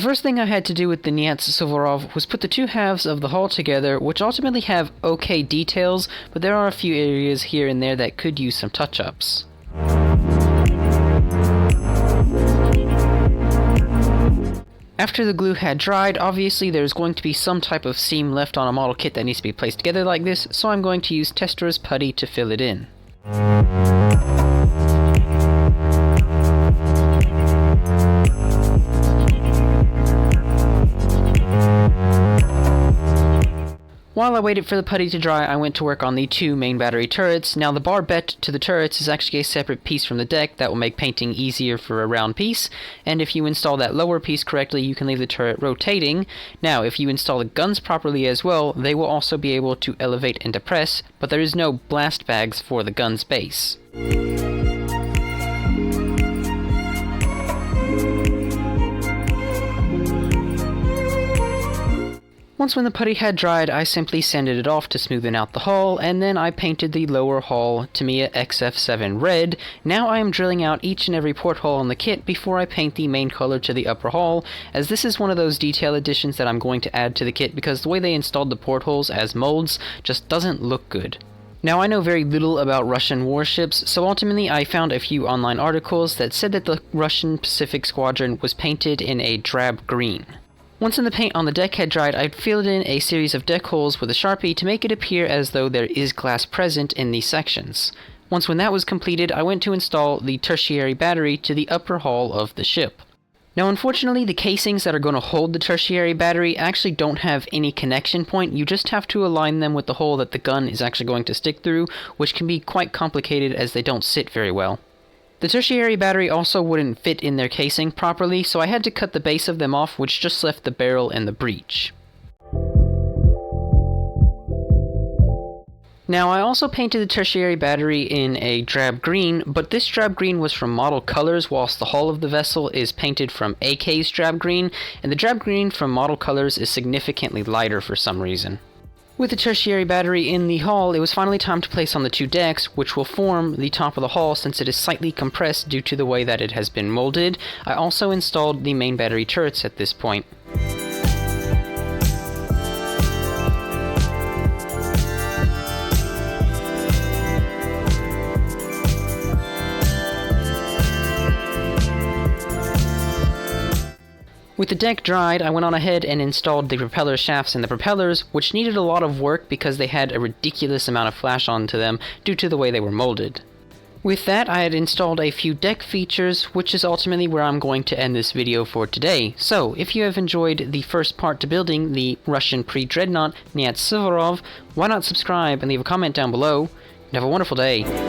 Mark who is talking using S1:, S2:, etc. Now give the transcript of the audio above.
S1: first thing I had to do with the Knyaz Suvorov was put the two halves of the hull together, which ultimately have okay details, but there are a few areas here and there that could use some touch-ups. After the glue had dried, obviously there's going to be some type of seam left on a model kit that needs to be placed together like this, so I'm going to use Testra's putty to fill it in. While I waited for the putty to dry, I went to work on the two main battery turrets. Now the barbette to the turrets is actually a separate piece from the deck that will make painting easier for a round piece, and if you install that lower piece correctly, you can leave the turret rotating. Now if you install the guns properly as well, they will also be able to elevate and depress, but there is no blast bags for the gun's base. Once when the putty had dried, I simply sanded it off to smoothen out the hull, and then I painted the lower hull Tamiya XF7 red. Now I am drilling out each and every porthole on the kit before I paint the main color to the upper hull, as this is one of those detail additions that I'm going to add to the kit because the way they installed the portholes as molds just doesn't look good. Now I know very little about Russian warships, so ultimately I found a few online articles that said that the Russian Pacific Squadron was painted in a drab green. Once the paint on the deck had dried, I'd filled in a series of deck holes with a Sharpie to make it appear as though there is glass present in these sections. Once when that was completed, I went to install the tertiary battery to the upper hull of the ship. Now unfortunately, the casings that are going to hold the tertiary battery actually don't have any connection point. You just have to align them with the hole that the gun is actually going to stick through, which can be quite complicated as they don't sit very well. The tertiary battery also wouldn't fit in their casing properly, so I had to cut the base of them off, which just left the barrel and the breech. Now I also painted the tertiary battery in a drab green, but this drab green was from Model Colors, whilst the hull of the vessel is painted from AK's drab green, and the drab green from Model Colors is significantly lighter for some reason. With the tertiary battery in the hull, it was finally time to place on the two decks, which will form the top of the hull since it is slightly compressed due to the way that it has been molded. I also installed the main battery turrets at this point. With the deck dried, I went on ahead and installed the propeller shafts and the propellers, which needed a lot of work because they had a ridiculous amount of flash onto them due to the way they were molded. With that, I had installed a few deck features, which is ultimately where I'm going to end this video for today. So, if you have enjoyed the first part to building the Russian pre-Dreadnought Knyaz Suvorov, why not subscribe and leave a comment down below, and have a wonderful day.